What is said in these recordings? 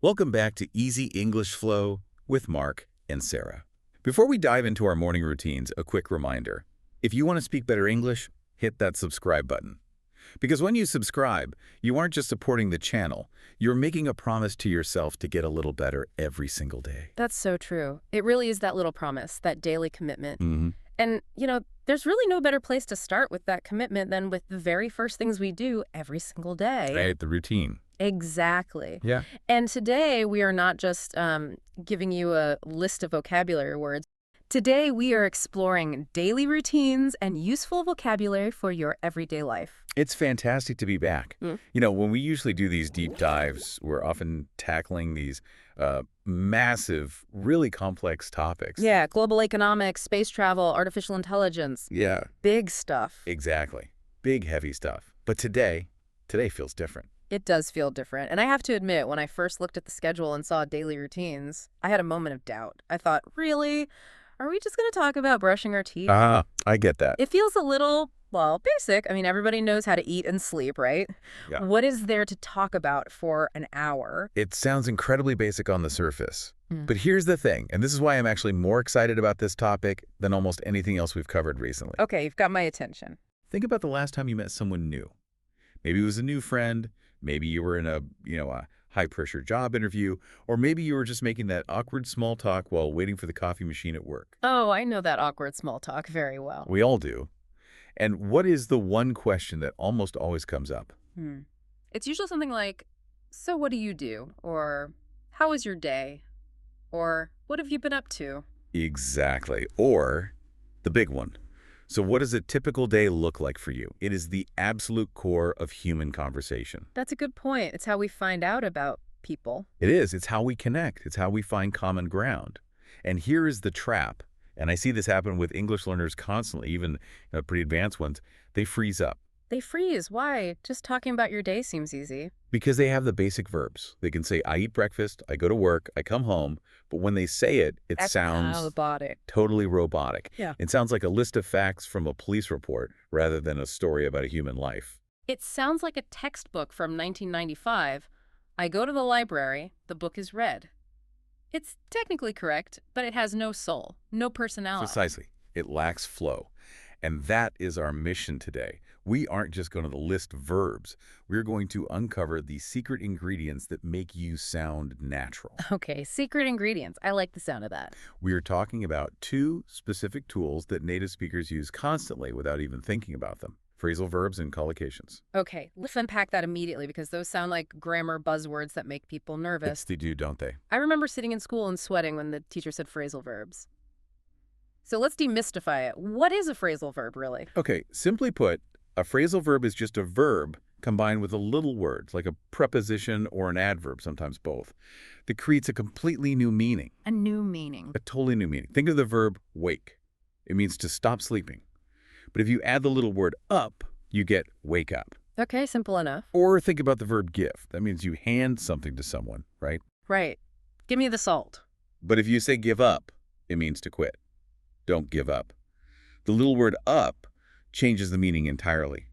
Welcome back to Easy English Flow with Mark and Sarah. Before we dive into our morning routines, a quick reminder. If you want to speak better English, hit that subscribe button. Because when you subscribe, you aren't just supporting the channel, you're making a promise to yourself to get a little better every single day. That's so true. It really is that little promise, that daily commitment. Mm-hmm. And, there's really no better place to start with that commitment than with the very first things we do every single day. Right, the routine. Exactly. Yeah. And today we are not just giving you a list of vocabulary words. Today we are exploring daily routines and useful vocabulary for your everyday life. It's fantastic to be back. When we usually do these deep dives, we're often tackling these massive, really complex topics. Yeah, global economics, space travel, artificial intelligence. Yeah. Big stuff. Exactly. Big, heavy stuff. But today feels different. It does feel different. And I have to admit, when I first looked at the schedule and saw daily routines, I had a moment of doubt. I thought, really? Are we just going to talk about brushing our teeth? I get that. It feels a little, basic. I mean, everybody knows how to eat and sleep, right? Yeah. What is there to talk about for an hour? It sounds incredibly basic on the surface. But here's the thing, and this is why I'm actually more excited about this topic than almost anything else we've covered recently. Okay, you've got my attention. Think about the last time you met someone new. Maybe it was a new friend. Maybe you were in a high-pressure job interview, or maybe you were just making that awkward small talk while waiting for the coffee machine at work. Oh, I know that awkward small talk very well. We all do. And what is the one question that almost always comes up? It's usually something like, so what do you do? Or how was your day? Or what have you been up to? Exactly. Or the big one. So what does a typical day look like for you? It is the absolute core of human conversation. That's a good point. It's how we find out about people. It is. It's how we connect. It's how we find common ground. And here is the trap. And I see this happen with English learners constantly, even pretty advanced ones. They freeze up. They freeze. Why? Just talking about your day seems easy. Because they have the basic verbs. They can say, I eat breakfast, I go to work, I come home. But when they say it, it sounds robotic. Totally robotic. Yeah. It sounds like a list of facts from a police report rather than a story about a human life. It sounds like a textbook from 1995. I go to the library, the book is read. It's technically correct, but it has no soul, no personality. Precisely. It lacks flow. And that is our mission today. We aren't just going to list verbs. We're going to uncover the secret ingredients that make you sound natural. Okay, secret ingredients. I like the sound of that. We are talking about two specific tools that native speakers use constantly without even thinking about them. Phrasal verbs and collocations. Okay, let's unpack that immediately because those sound like grammar buzzwords that make people nervous. They do, don't they? I remember sitting in school and sweating when the teacher said phrasal verbs. So let's demystify it. What is a phrasal verb, really? Okay, simply put, a phrasal verb is just a verb combined with a little word, like a preposition or an adverb, sometimes both, that creates a completely new meaning. A new meaning. A totally new meaning. Think of the verb wake. It means to stop sleeping. But if you add the little word up, you get wake up. Okay, simple enough. Or think about the verb give. That means you hand something to someone, right? Right. Give me the salt. But if you say give up, it means to quit. Don't give up. The little word up changes the meaning entirely.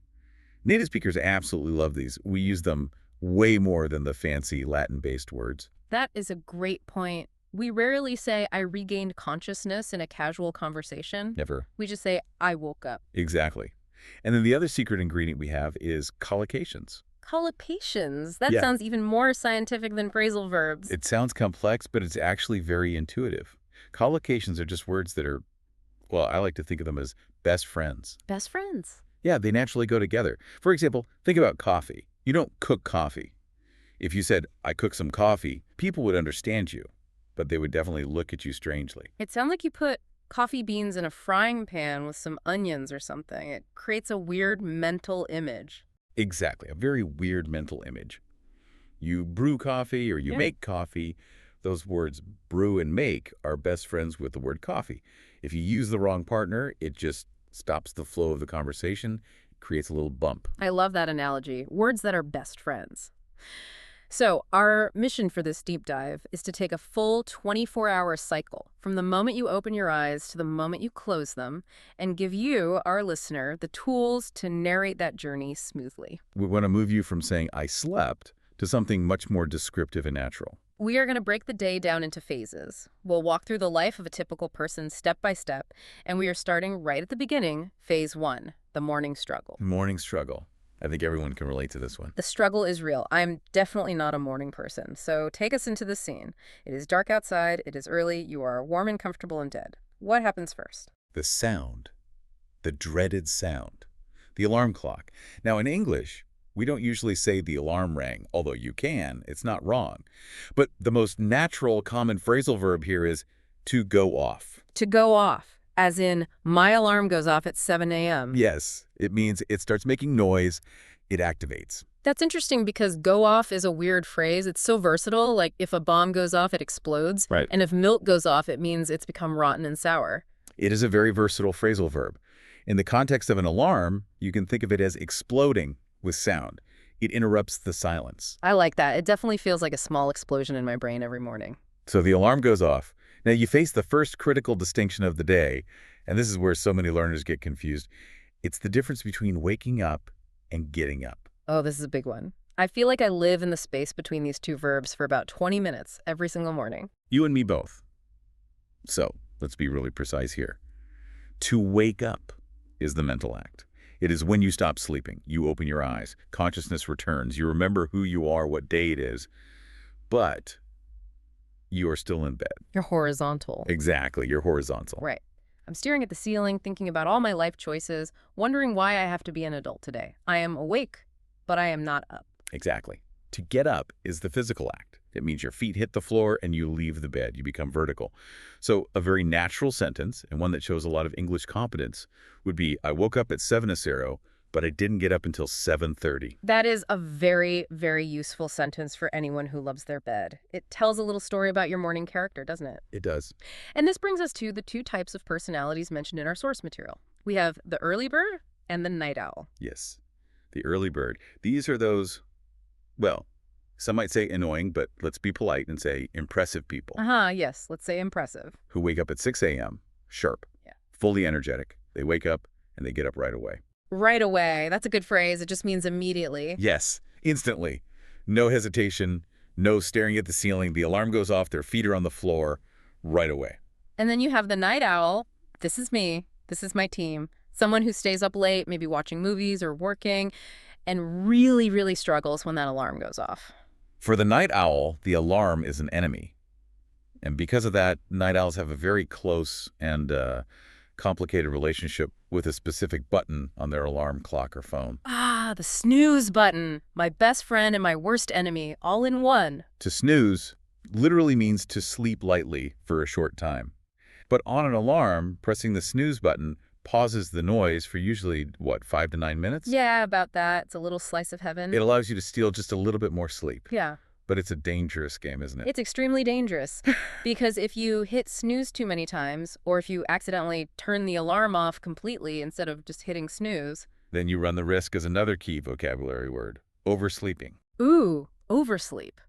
Native speakers absolutely love these. We use them way more than the fancy Latin-based words. That is a great point. We rarely say, I regained consciousness in a casual conversation. Never. We just say, I woke up. Exactly. And then the other secret ingredient we have is collocations. Collocations. That Yeah. sounds even more scientific than phrasal verbs. It sounds complex, but it's actually very intuitive. Collocations are just words that are, I like to think of them as best friends. Best friends. Yeah, they naturally go together. For example, think about coffee. You don't cook coffee. If you said, I cook some coffee, people would understand you, but they would definitely look at you strangely. It sounds like you put coffee beans in a frying pan with some onions or something. It creates a weird mental image. Exactly, a very weird mental image. You brew coffee or you make coffee. Those words brew and make are best friends with the word coffee. If you use the wrong partner, it just stops the flow of the conversation, creates a little bump. I love that analogy. Words that are best friends. So our mission for this deep dive is to take a full 24-hour cycle from the moment you open your eyes to the moment you close them and give you, our listener, the tools to narrate that journey smoothly. We want to move you from saying, I slept, to something much more descriptive and natural. We are going to break the day down into phases. We'll walk through the life of a typical person step by step, and we are starting right at the beginning, phase 1, the morning struggle. Morning struggle. I think everyone can relate to this one. The struggle is real. I'm definitely not a morning person, so take us into the scene. It is dark outside, it is early, you are warm and comfortable in bed. What happens first? The sound. The dreaded sound. The alarm clock. Now, in English, we don't usually say the alarm rang, although you can. It's not wrong. But the most natural common phrasal verb here is to go off. To go off, as in, my alarm goes off at 7 a.m. Yes, it means it starts making noise. It activates. That's interesting because go off is a weird phrase. It's so versatile, like if a bomb goes off, it explodes. Right. And if milk goes off, it means it's become rotten and sour. It is a very versatile phrasal verb. In the context of an alarm, you can think of it as exploding with sound. It interrupts the silence. I like that. It definitely feels like a small explosion in my brain every morning. So the alarm goes off. Now you face the first critical distinction of the day, and this is where so many learners get confused. It's the difference between waking up and getting up. Oh, this is a big one. I feel like I live in the space between these two verbs for about 20 minutes every single morning. You and me both. So let's be really precise here. To wake up is the mental act. It is when you stop sleeping. You open your eyes. Consciousness returns. You remember who you are, what day it is. But you are still in bed. You're horizontal. Exactly. You're horizontal. Right. I'm staring at the ceiling, thinking about all my life choices, wondering why I have to be an adult today. I am awake, but I am not up. Exactly. To get up is the physical act. It means your feet hit the floor and you leave the bed. You become vertical. So a very natural sentence, and one that shows a lot of English competence, would be, I woke up at 7:00, but I didn't get up until 7:30. That is a very, very useful sentence for anyone who loves their bed. It tells a little story about your morning character, doesn't it? It does. And this brings us to the two types of personalities mentioned in our source material. We have the early bird and the night owl. Yes. The early bird. These are those, well, some might say annoying, but let's be polite and say impressive people Yes, let's say impressive. who wake up at 6 a.m., sharp, Yeah. fully energetic. They wake up and they get up right away. Right away. That's a good phrase. It just means immediately. Yes, instantly. No hesitation, no staring at the ceiling. The alarm goes off, their feet are on the floor right away. And then you have the night owl. This is me. This is my team. Someone who stays up late, maybe watching movies or working, and really, really struggles when that alarm goes off. For the night owl, the alarm is an enemy. And because of that, night owls have a very close and complicated relationship with a specific button on their alarm clock or phone. Ah, the snooze button. My best friend and my worst enemy, all in one. To snooze literally means to sleep lightly for a short time. But on an alarm, pressing the snooze button pauses the noise for usually, 5 to 9 minutes? Yeah, about that. It's a little slice of heaven. It allows you to steal just a little bit more sleep. Yeah. But it's a dangerous game, isn't it? It's extremely dangerous because if you hit snooze too many times, or if you accidentally turn the alarm off completely instead of just hitting snooze. Then you run the risk as another key vocabulary word, oversleeping. Ooh, oversleep.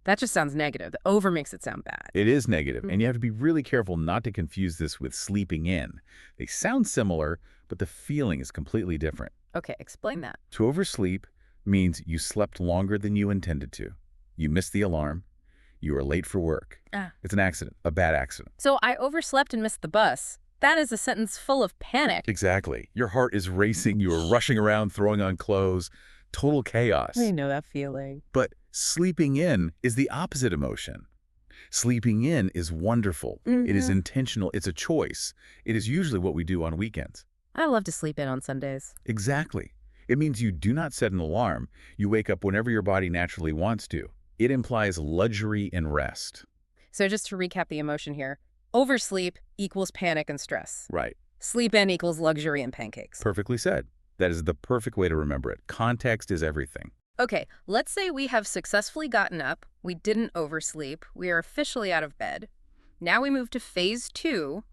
That just sounds negative. The over makes it sound bad. It is negative, and you have to be really careful not to confuse this with sleeping in. They sound similar, but the feeling is completely different. Okay, explain that. To oversleep means you slept longer than you intended to. You missed the alarm. You were late for work. It's an accident, a bad accident. So I overslept and missed the bus. That is a sentence full of panic. Exactly. Your heart is racing. You are rushing around, throwing on clothes. Total chaos. I know that feeling. But sleeping in is the opposite emotion. Sleeping in is wonderful. It is intentional. It's a choice. It is usually what we do on weekends. I love to sleep in on Sundays. Exactly. It means you do not set an alarm. You wake up whenever your body naturally wants to. It implies luxury and rest. So just to recap the emotion here, oversleep equals panic and stress. Right. Sleep in equals luxury and pancakes. Perfectly said. That is the perfect way to remember it. Context is everything. Okay, let's say we have successfully gotten up, we didn't oversleep, we are officially out of bed. Now we move to phase 2,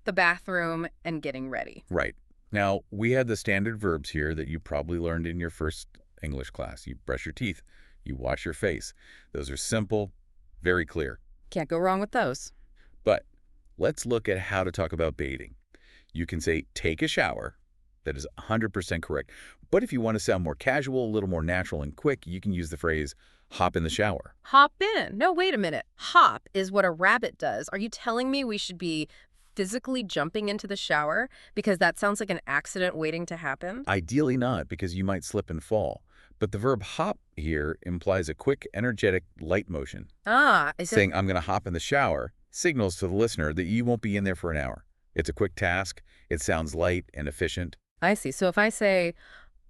the bathroom and getting ready. Right. Now, we had the standard verbs here that you probably learned in your first English class. You brush your teeth. You wash your face. Those are simple, very clear. Can't go wrong with those. But let's look at how to talk about bathing. You can say, take a shower. That is 100% correct. But if you want to sound more casual, a little more natural and quick, you can use the phrase, Hop in the shower. Hop in. No, wait a minute. Hop is what a rabbit does. Are you telling me we should be physically jumping into the shower? Because that sounds like an accident waiting to happen. Ideally not, because you might slip and fall. But the verb hop here implies a quick, energetic, light motion. Ah, is it? Saying, I'm going to hop in the shower, signals to the listener that you won't be in there for an hour. It's a quick task. It sounds light and efficient. I see. So if I say,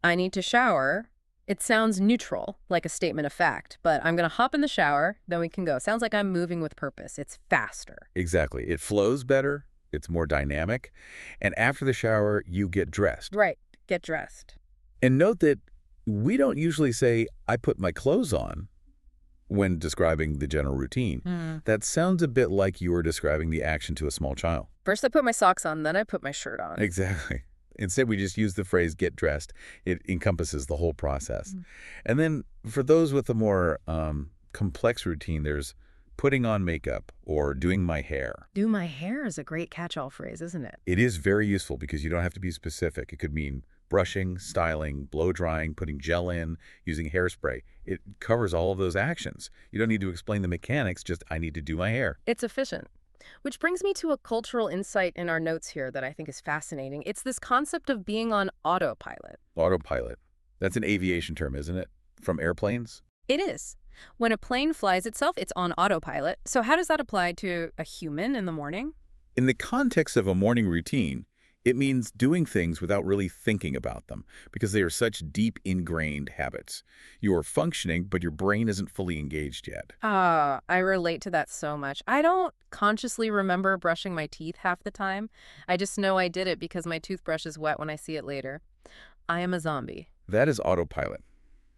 I need to shower, it sounds neutral, like a statement of fact. But I'm going to hop in the shower, then we can go. Sounds like I'm moving with purpose. It's faster. Exactly. It flows better. It's more dynamic. And after the shower, you get dressed. Right. Get dressed. And note that we don't usually say, I put my clothes on when describing the general routine. That sounds a bit like you are describing the action to a small child. First I put my socks on, then I put my shirt on. Exactly. Instead, we just use the phrase get dressed. It encompasses the whole process. And then for those with a more complex routine, there's putting on makeup or doing my hair. Do my hair is a great catch-all phrase, isn't it? It is very useful because you don't have to be specific. It could mean brushing, styling, blow drying, putting gel in, using hairspray. It covers all of those actions. You don't need to explain the mechanics, just I need to do my hair. It's efficient. Which brings me to a cultural insight in our notes here that I think is fascinating. It's this concept of being on autopilot. Autopilot. That's an aviation term, isn't it? From airplanes? It is. When a plane flies itself, it's on autopilot. So how does that apply to a human in the morning? In the context of a morning routine, it means doing things without really thinking about them because they are such deep ingrained habits. You are functioning, but your brain isn't fully engaged yet. Ah, I relate to that so much. I don't consciously remember brushing my teeth half the time. I just know I did it because my toothbrush is wet when I see it later. I am a zombie. That is autopilot.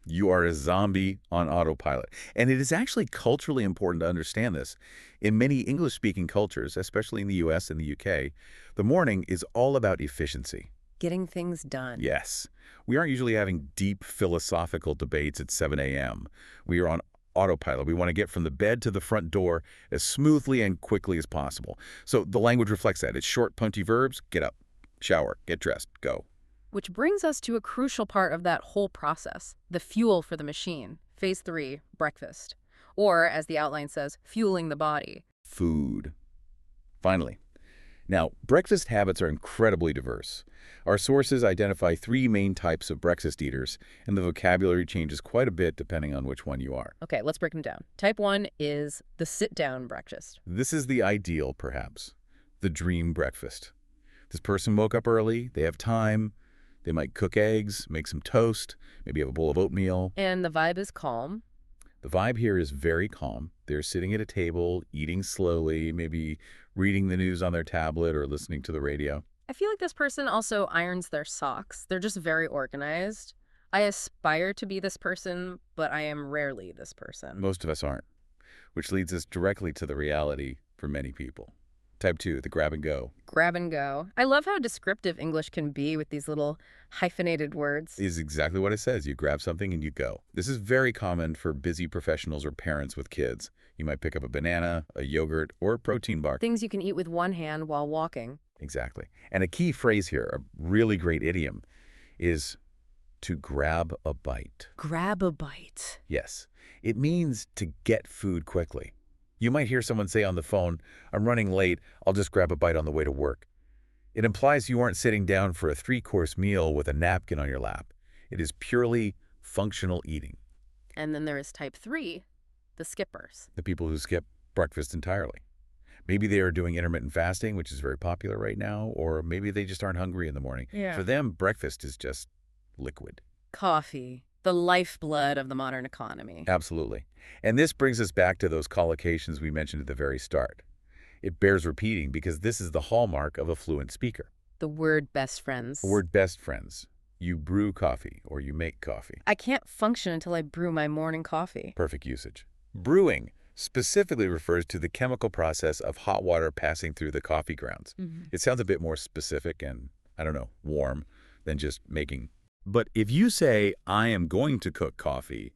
You are a zombie on autopilot. And it is actually culturally important to understand this. In many English-speaking cultures, especially in the US and the UK, the morning is all about efficiency. Getting things done. Yes. We aren't usually having deep philosophical debates at 7 a.m. We are on autopilot. We want to get from the bed to the front door as smoothly and quickly as possible. So the language reflects that. It's short, punchy verbs. Get up, shower, get dressed, go. Which brings us to a crucial part of that whole process, the fuel for the machine. Phase 3, breakfast. Or, as the outline says, fueling the body. Food. Finally. Now, breakfast habits are incredibly diverse. Our sources identify 3 main types of breakfast eaters, and the vocabulary changes quite a bit depending on which one you are. Okay, let's break them down. Type 1 is the sit-down breakfast. This is the ideal, perhaps. The dream breakfast. This person woke up early, they have time. They might cook eggs, make some toast, maybe have a bowl of oatmeal. And the vibe is calm. The vibe here is very calm. They're sitting at a table, eating slowly, maybe reading the news on their tablet or listening to the radio. I feel like this person also irons their socks. They're just very organized. I aspire to be this person, but I am rarely this person. Most of us aren't, which leads us directly to the reality for many people. Type 2, the grab and go. Grab and go. I love how descriptive English can be with these little hyphenated words. Is exactly what it says. You grab something and you go. This is very common for busy professionals or parents with kids. You might pick up a banana, a yogurt, or a protein bar. Things you can eat with one hand while walking. Exactly. And a key phrase here, a really great idiom, is to grab a bite. Grab a bite. Yes. It means to get food quickly. You might hear someone say on the phone, I'm running late, I'll just grab a bite on the way to work. It implies you aren't sitting down for a 3-course meal with a napkin on your lap. It is purely functional eating. And then there is type 3, the skippers. The people who skip breakfast entirely. Maybe they are doing intermittent fasting, which is very popular right now, or maybe they just aren't hungry in the morning. Yeah. For them, breakfast is just liquid. Coffee, the lifeblood of the modern economy. Absolutely. And this brings us back to those collocations we mentioned at the very start. It bears repeating because this is the hallmark of a fluent speaker. The word best friends. The word best friends. You brew coffee or you make coffee. I can't function until I brew my morning coffee. Perfect usage. Brewing specifically refers to the chemical process of hot water passing through the coffee grounds. It sounds a bit more specific and, I don't know, warm than just making. But if you say, I am going to cook coffee,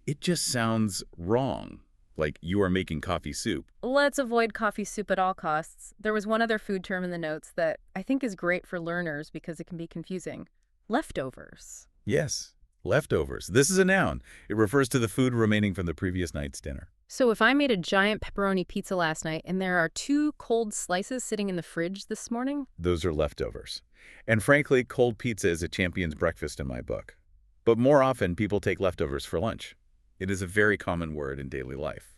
it just sounds wrong, like you are making coffee soup. Let's avoid coffee soup at all costs. There was one other food term in the notes that I think is great for learners because it can be confusing. Leftovers. Yes, Leftovers. This is a noun. It refers to the food remaining from the previous night's dinner. So if I made a giant pepperoni pizza last night and there are 2 cold slices sitting in the fridge this morning? Those are leftovers. And frankly, cold pizza is a champion's breakfast in my book. But more often, people take leftovers for lunch. It is a very common word in daily life.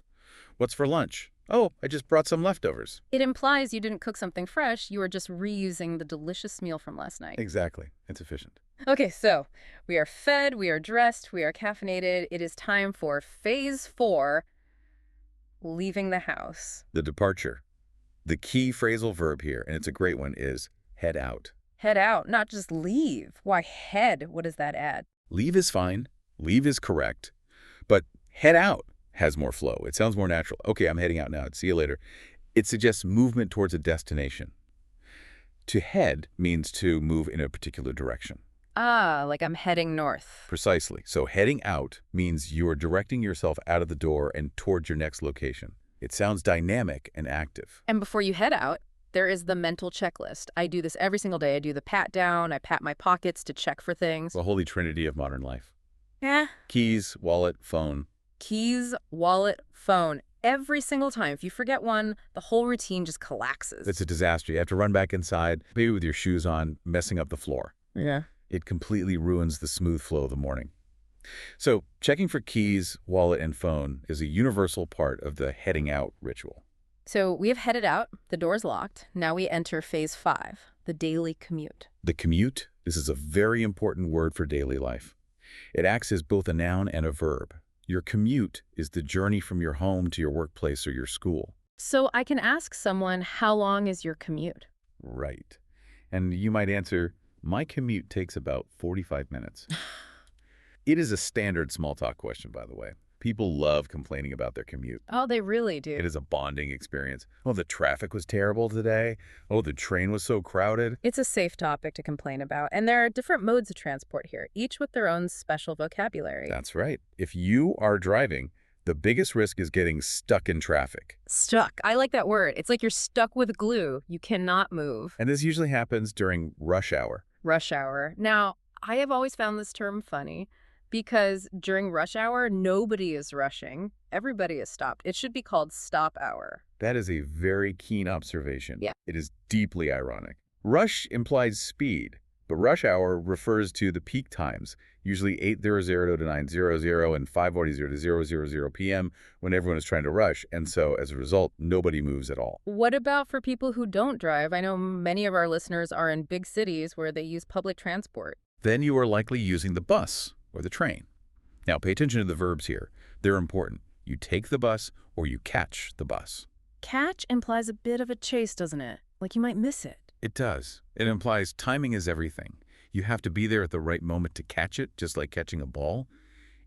What's for lunch? Oh, I just brought some leftovers. It implies you didn't cook something fresh, you were just reusing the delicious meal from last night. Exactly. It's efficient. Okay, so we are fed, we are dressed, we are caffeinated. It is time for phase 4, leaving the house. The departure. The key phrasal verb here, and it's a great one, is head out. Head out, not just leave. Why head? What does that add? Leave is fine. Leave is correct. But head out has more flow. It sounds more natural. Okay, I'm heading out now. See you later. It suggests movement towards a destination. To head means to move in a particular direction. Ah, like I'm heading north. Precisely. So heading out means you are directing yourself out of the door and towards your next location. It sounds dynamic and active. And before you head out, there is the mental checklist. I do this every single day. I do the pat down. I pat my pockets to check for things. The holy trinity of modern life. Yeah. Keys, wallet, phone. Keys, wallet, phone. Every single time. If you forget one, the whole routine just collapses. It's a disaster. You have to run back inside, maybe with your shoes on, messing up the floor. Yeah. It completely ruins the smooth flow of the morning. So checking for keys, wallet, and phone is a universal part of the heading out ritual. So we have headed out. The door's locked. Now we enter phase 5, the daily commute. The commute, this is a very important word for daily life. It acts as both a noun and a verb. Your commute is the journey from your home to your workplace or your school. So I can ask someone, how long is your commute? Right. And you might answer, my commute takes about 45 minutes. It is a standard small talk question, by the way. People love complaining about their commute. Oh, they really do. It is a bonding experience. Oh, the traffic was terrible today. Oh, the train was so crowded. It's a safe topic to complain about, and there are different modes of transport here, each with their own special vocabulary. That's right. If you are driving, the biggest risk is getting stuck in traffic. Stuck. I like that word. It's like you're stuck with glue. You cannot move. And this usually happens during rush hour. Rush hour. Now, I have always found this term funny because during rush hour, nobody is rushing. Everybody is stopped. It should be called stop hour. That is a very keen observation. Yeah. It is deeply ironic. Rush implies speed, but rush hour refers to the peak times, usually 8:00 to 9:00 and 5:40 to 0:00 p.m. when everyone is trying to rush, and so as a result, nobody moves at all. What about for people who don't drive? I know many of our listeners are in big cities where they use public transport. Then you are likely using the bus or the train. Now, pay attention to the verbs here. They're important. You take the bus or you catch the bus. Catch implies a bit of a chase, doesn't it? Like you might miss it. It does. It implies timing is everything. You have to be there at the right moment to catch it, just like catching a ball.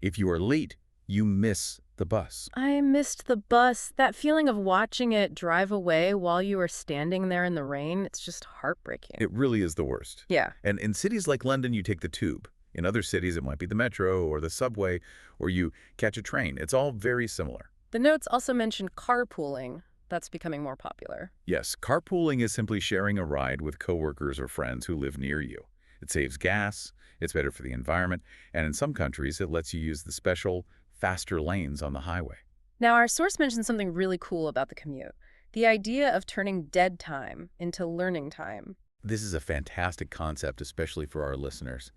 If you are late, you miss the bus. I missed the bus. That feeling of watching it drive away while you are standing there in the rain, it's just heartbreaking. It really is the worst. Yeah. And in cities like London, you take the tube. In other cities, it might be the metro or the subway, or you catch a train. It's all very similar. The notes also mention carpooling. That's becoming more popular. Yes, carpooling is simply sharing a ride with coworkers or friends who live near you. It saves gas, it's better for the environment, and in some countries, it lets you use the special, faster lanes on the highway. Now, our source mentioned something really cool about the commute. The idea of turning dead time into learning time. This is a fantastic concept, especially for our listeners.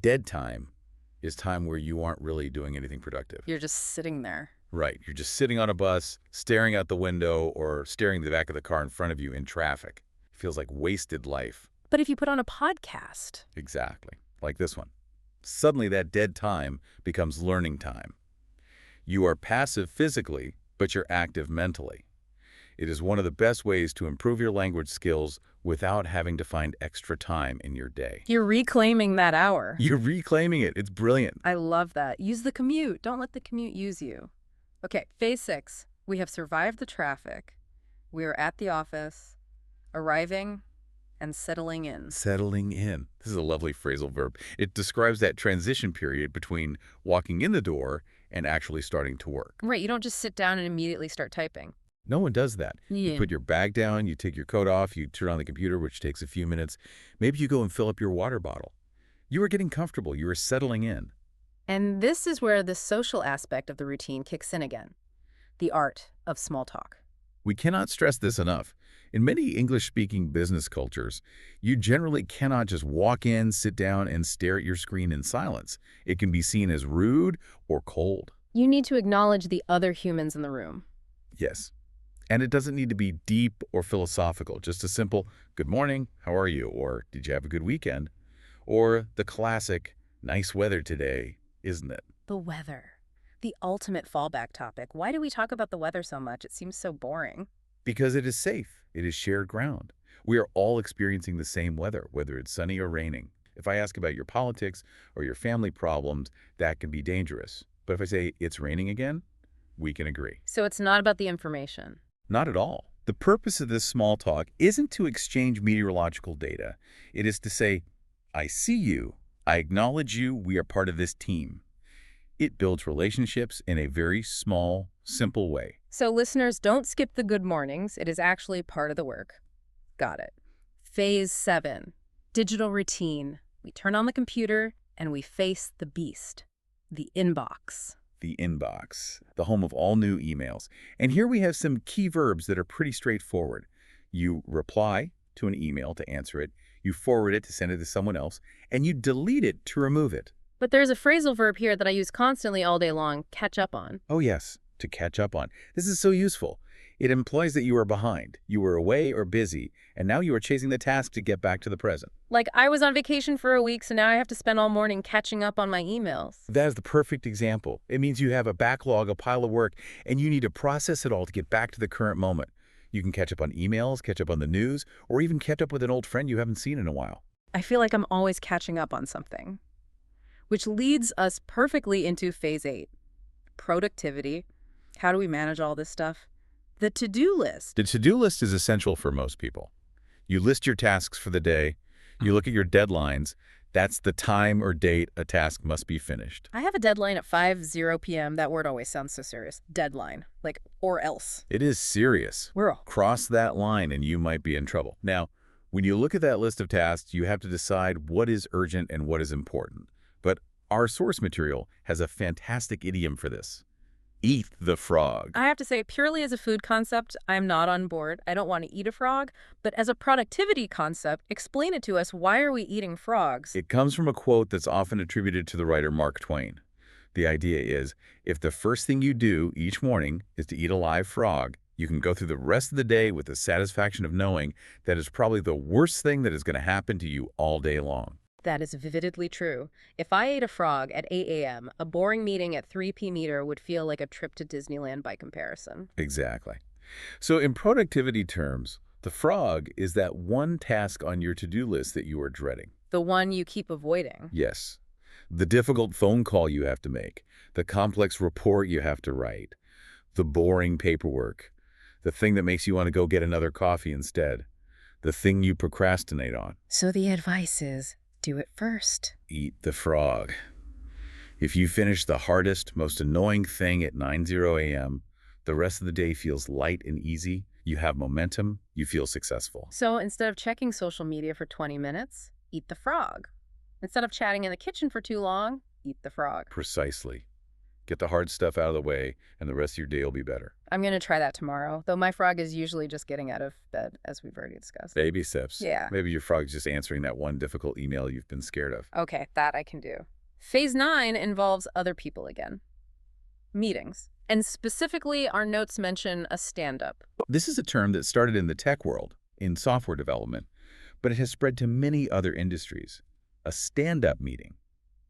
Dead time is time where you aren't really doing anything productive. You're just sitting there. Right. You're just sitting on a bus, staring out the window, or staring at the back of the car in front of you in traffic. It feels like wasted life. But if you put on a podcast. Exactly. Like this one. Suddenly that dead time becomes learning time. You are passive physically, but you're active mentally. It is one of the best ways to improve your language skills without having to find extra time in your day. You're reclaiming that hour. You're reclaiming it. It's brilliant. I love that. Use the commute. Don't let the commute use you. Okay, phase 6. We have survived the traffic. We are at the office, arriving, and settling in. Settling in. This is a lovely phrasal verb. It describes that transition period between walking in the door and actually starting to work. Right, you don't just sit down and immediately start typing. No one does that. Yeah. You put your bag down, you take your coat off, you turn on the computer, which takes a few minutes. Maybe you go and fill up your water bottle. You are getting comfortable. You are settling in. And this is where the social aspect of the routine kicks in again, the art of small talk. We cannot stress this enough. In many English-speaking business cultures, you generally cannot just walk in, sit down, and stare at your screen in silence. It can be seen as rude or cold. You need to acknowledge the other humans in the room. Yes. And it doesn't need to be deep or philosophical, just a simple, good morning, how are you? Or did you have a good weekend? Or the classic, nice weather today, isn't it? The weather. The ultimate fallback topic. Why do we talk about the weather so much? It seems so boring. Because it is safe. It is shared ground. We are all experiencing the same weather, whether it's sunny or raining. If I ask about your politics or your family problems, that can be dangerous. But if I say it's raining again, we can agree. So it's not about the information. Not at all. The purpose of this small talk isn't to exchange meteorological data. It is to say, I see you, I acknowledge you, we are part of this team. It builds relationships in a very small, simple way. So listeners, don't skip the good mornings. It is actually part of the work. Got it. Phase 7, digital routine. We turn on the computer and we face the beast, the inbox. The inbox, the home of all new emails. And here we have some key verbs that are pretty straightforward. You reply to an email to answer it, you forward it to send it to someone else, and you delete it to remove it. But there's a phrasal verb here that I use constantly all day long, catch up on. Oh yes, to catch up on. This is so useful. It implies that you are behind, you were away or busy, and now you are chasing the task to get back to the present. Like I was on vacation for a week, so now I have to spend all morning catching up on my emails. That is the perfect example. It means you have a backlog, a pile of work, and you need to process it all to get back to the current moment. You can catch up on emails, catch up on the news, or even catch up with an old friend you haven't seen in a while. I feel like I'm always catching up on something. Which leads us perfectly into phase 8, productivity. How do we manage all this stuff? The to-do list. The to-do list is essential for most people. You list your tasks for the day, you look at your deadlines, that's the time or date a task must be finished. I have a deadline at 5:00 p.m. That word always sounds so serious. Deadline. Like, or else. It is serious. We're all. Cross that line and you might be in trouble. Now, when you look at that list of tasks, you have to decide what is urgent and what is important. But our source material has a fantastic idiom for this. Eat the frog. I have to say, purely as a food concept, I'm not on board. I don't want to eat a frog. But as a productivity concept, explain it to us. Why are we eating frogs? It comes from a quote that's often attributed to the writer Mark Twain. The idea is, if the first thing you do each morning is to eat a live frog, you can go through the rest of the day with the satisfaction of knowing that it's probably the worst thing that is going to happen to you all day long. That is vividly true. If I ate a frog at 8 a.m., a boring meeting at 3 p.m. would feel like a trip to Disneyland by comparison. Exactly. So in productivity terms, the frog is that one task on your to-do list that you are dreading. The one you keep avoiding. Yes. The difficult phone call you have to make, the complex report you have to write, the boring paperwork, the thing that makes you want to go get another coffee instead, the thing you procrastinate on. So the advice is, do it first. Eat the frog. If you finish the hardest, most annoying thing at 9:00 a.m., the rest of the day feels light and easy, you have momentum, you feel successful. So instead of checking social media for 20 minutes, eat the frog. Instead of chatting in the kitchen for too long, eat the frog. Precisely. Get the hard stuff out of the way, and the rest of your day will be better. I'm going to try that tomorrow, though my frog is usually just getting out of bed, as we've already discussed. Baby steps. Yeah. Maybe your frog's just answering that one difficult email you've been scared of. Okay, that I can do. Phase 9 involves other people again. Meetings. And specifically, our notes mention a stand-up. This is a term that started in the tech world, in software development, but it has spread to many other industries. A stand-up meeting.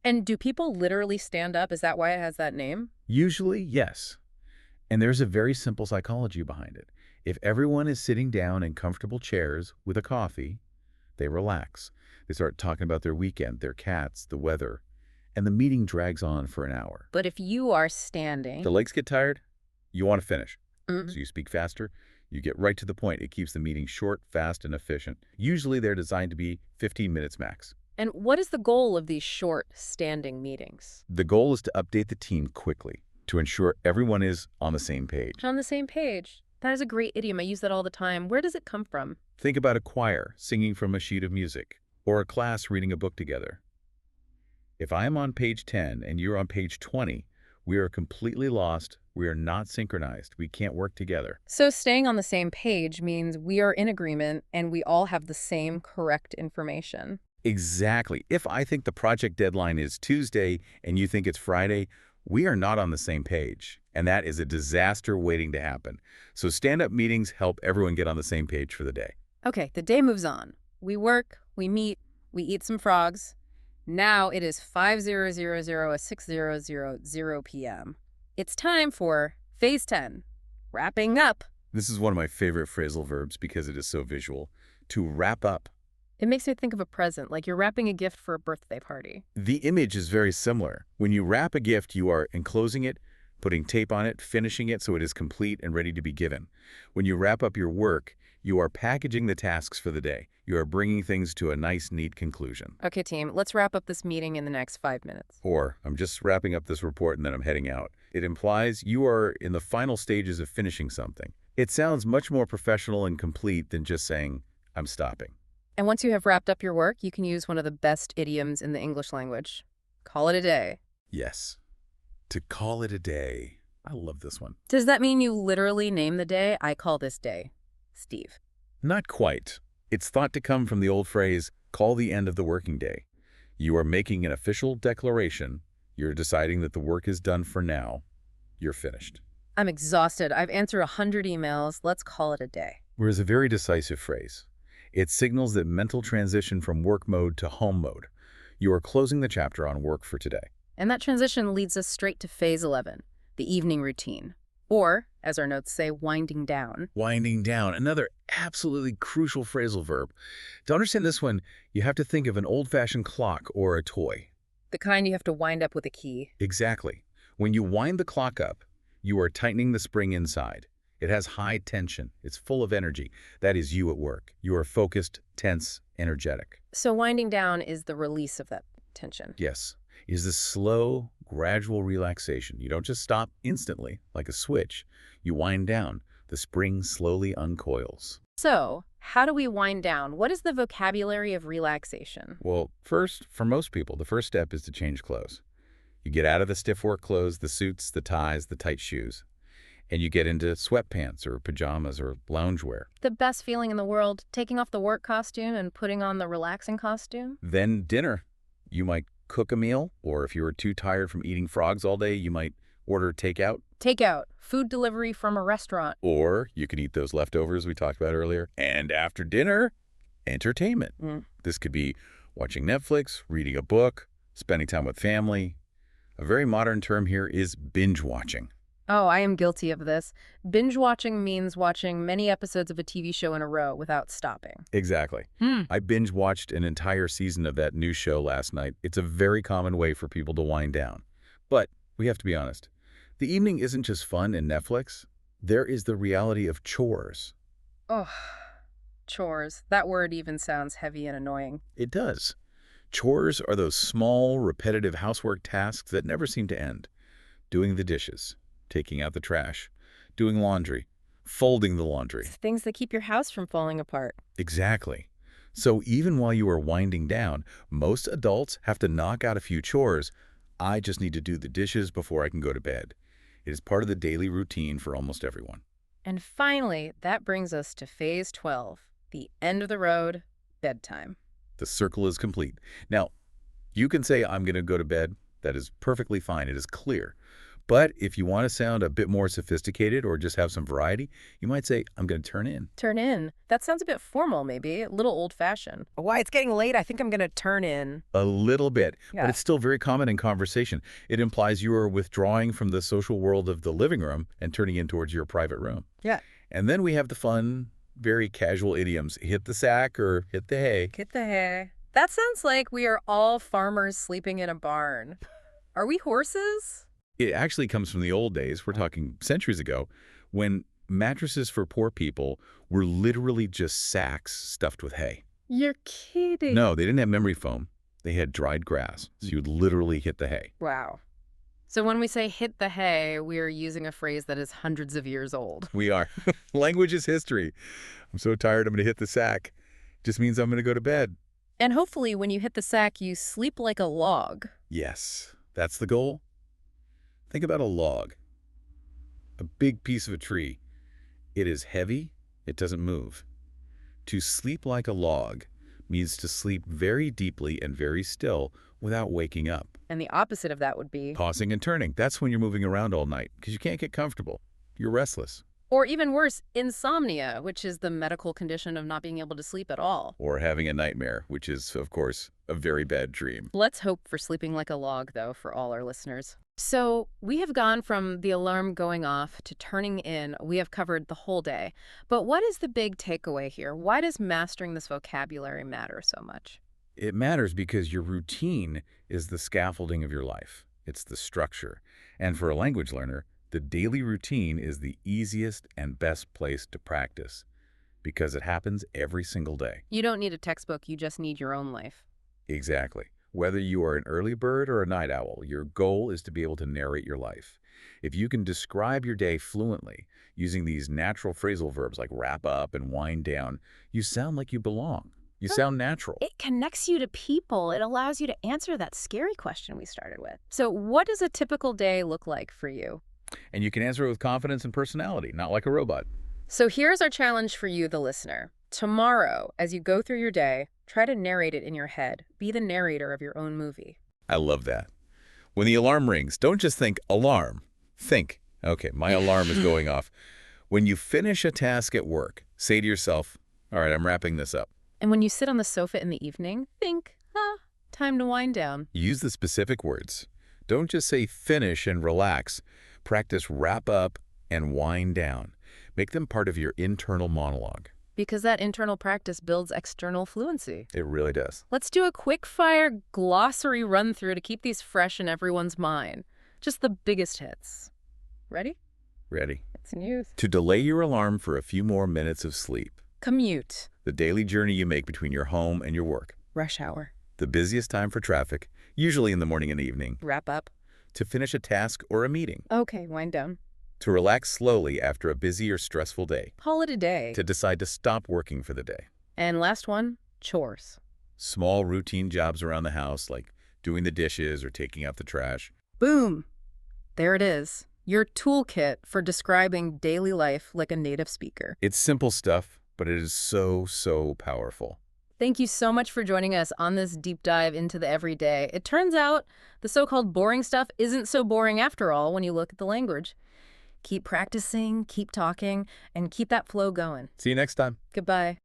And do people literally stand up? Is that why it has that name? Usually, yes. And there's a very simple psychology behind it. If everyone is sitting down in comfortable chairs with a coffee, they relax. They start talking about their weekend, their cats, the weather, and the meeting drags on for an hour. But if you are standing... The legs get tired, you want to finish. Mm. So you speak faster, you get right to the point. It keeps the meeting short, fast, and efficient. Usually they're designed to be 15 minutes max. And what is the goal of these short, standing meetings? The goal is to update the team quickly to ensure everyone is on the same page. On the same page. That is a great idiom. I use that all the time. Where does it come from? Think about a choir singing from a sheet of music or a class reading a book together. If I am on page 10 and you're on page 20, we are completely lost. We are not synchronized. We can't work together. So staying on the same page means we are in agreement and we all have the same correct information. Exactly. If I think the project deadline is Tuesday and you think it's Friday, we are not on the same page. And that is a disaster waiting to happen. So stand-up meetings help everyone get on the same page for the day. Okay, the day moves on. We work, we meet, we eat some frogs. Now it is 5000 p.m. It's time for phase 10, wrapping up. This is one of my favorite phrasal verbs because it is so visual. To wrap up. It makes me think of a present, like you're wrapping a gift for a birthday party. The image is very similar. When you wrap a gift, you are enclosing it, putting tape on it, finishing it so it is complete and ready to be given. When you wrap up your work, you are packaging the tasks for the day. You are bringing things to a nice, neat conclusion. Okay, team, let's wrap up this meeting in the next 5 minutes. Or, I'm just wrapping up this report and then I'm heading out. It implies you are in the final stages of finishing something. It sounds much more professional and complete than just saying, I'm stopping. And once you have wrapped up your work, you can use one of the best idioms in the English language. Call it a day. Yes. To call it a day. I love this one. Does that mean you literally name the day? I call this day Steve. Not quite. It's thought to come from the old phrase, call the end of the working day. You are making an official declaration. You're deciding that the work is done for now. You're finished. I'm exhausted. I've answered 100 emails. Let's call it a day. Whereas a very decisive phrase. It signals that mental transition from work mode to home mode. You are closing the chapter on work for today. And that transition leads us straight to phase 11, the evening routine. Or, as our notes say, winding down. Winding down, another absolutely crucial phrasal verb. To understand this one, you have to think of an old-fashioned clock or a toy. The kind you have to wind up with a key. Exactly. When you wind the clock up, you are tightening the spring inside. It has high tension. It's full of energy. That is you at work. You are focused, tense, energetic. So winding down is the release of that tension. Yes. It is the slow, gradual relaxation. You don't just stop instantly, like a switch. You wind down. The spring slowly uncoils. So, how do we wind down? What is the vocabulary of relaxation? Well, first, for most people, the first step is to change clothes. You get out of the stiff work clothes, the suits, the ties, the tight shoes. And you get into sweatpants or pajamas or loungewear. The best feeling in the world, taking off the work costume and putting on the relaxing costume? Then dinner. You might cook a meal, or if you were too tired from eating frogs all day, you might order takeout. Takeout, food delivery from a restaurant. Or you can eat those leftovers we talked about earlier. And after dinner, entertainment. This could be watching Netflix, reading a book, spending time with family. A very modern term here is binge watching. Oh, I am guilty of this. Binge watching means watching many episodes of a TV show in a row without stopping. Exactly. I binge watched an entire season of that new show last night. It's a very common way for people to wind down. But we have to be honest. The evening isn't just fun and Netflix. There is the reality of chores. Oh, chores. That word even sounds heavy and annoying. It does. Chores are those small, repetitive housework tasks that never seem to end. Doing the dishes, taking out the trash, doing laundry, folding the laundry. Things that keep your house from falling apart. Exactly. So even while you are winding down, most adults have to knock out a few chores. I just need to do the dishes before I can go to bed. It is part of the daily routine for almost everyone. And finally, that brings us to phase 12, the end of the road, bedtime. The circle is complete. Now, you can say, I'm going to go to bed. That is perfectly fine. It is clear. But if you want to sound a bit more sophisticated or just have some variety, you might say, I'm going to turn in. Turn in. That sounds a bit formal, maybe, a little old-fashioned. Why, it's getting late. I think I'm going to turn in. A little bit, Yeah. but it's still very common in conversation. It implies you are withdrawing from the social world of the living room and turning in towards your private room. Yeah. And then we have the fun, very casual idioms, hit the sack or hit the hay. Get the hay. That sounds like we are all farmers sleeping in a barn. Are we horses? It actually comes from the old days, we're talking centuries ago, when mattresses for poor people were literally just sacks stuffed with hay. You're kidding. No, they didn't have memory foam. They had dried grass, so you would literally hit the hay. Wow. So when we say hit the hay, we are using a phrase that is hundreds of years old. We are. Language is history. I'm so tired I'm going to hit the sack. Just means I'm going to go to bed. And hopefully when you hit the sack, you sleep like a log. Yes, that's the goal. Think about a log, a big piece of a tree. It is heavy, it doesn't move. To sleep like a log means to sleep very deeply and very still without waking up. And the opposite of that would be, Tossing and turning, that's when you're moving around all night because you can't get comfortable. You're restless. or even worse, insomnia, which is the medical condition of not being able to sleep at all. Or having a nightmare, which is, of course, a very bad dream. Let's hope for sleeping like a log, though, for all our listeners. So we have gone from the alarm going off to turning in. We have covered the whole day. But what is the big takeaway here? Why does mastering this vocabulary matter so much? It matters because your routine is the scaffolding of your life. It's the structure. And for a language learner, the daily routine is the easiest and best place to practice because it happens every single day. You don't need a textbook, you just need your own life. Exactly. Whether you are an early bird or a night owl, your goal is to be able to narrate your life. If you can describe your day fluently using these natural phrasal verbs like wrap up and wind down, you sound like you belong. You sound natural. It connects you to people. It allows you to answer that scary question we started with. So what does a typical day look like for you? And you can answer it with confidence and personality, not like a robot. So here's our challenge for you, the listener. Tomorrow, as you go through your day, try to narrate it in your head. Be the narrator of your own movie. I love that. When the alarm rings, don't just think alarm. Think, okay, my alarm is going off. When you finish a task at work, say to yourself, all right, I'm wrapping this up. And when you sit on the sofa in the evening, think, time to wind down. Use the specific words. Don't just say finish and relax. Practice wrap up and wind down. Make them part of your internal monologue. Because that internal practice builds external fluency. It really does. Let's do a quick-fire glossary run-through to keep these fresh in everyone's mind. Just the biggest hits. Ready? Ready. It's news. To delay your alarm for a few more minutes of sleep. Commute. The daily journey you make between your home and your work. Rush hour. The busiest time for traffic, usually in the morning and evening. Wrap up. To finish a task or a meeting. Okay, wind down. To relax slowly after a busy or stressful day. Call it a day. To decide to stop working for the day. And last one, chores. Small routine jobs around the house like doing the dishes or taking out the trash. Boom. There it is. Your toolkit for describing daily life like a native speaker. It's simple stuff, but it is so, so powerful. Thank you so much for joining us on this deep dive into the everyday. It turns out the so-called boring stuff isn't so boring after all when you look at the language. Keep practicing, keep talking, and keep that flow going. See you next time. Goodbye.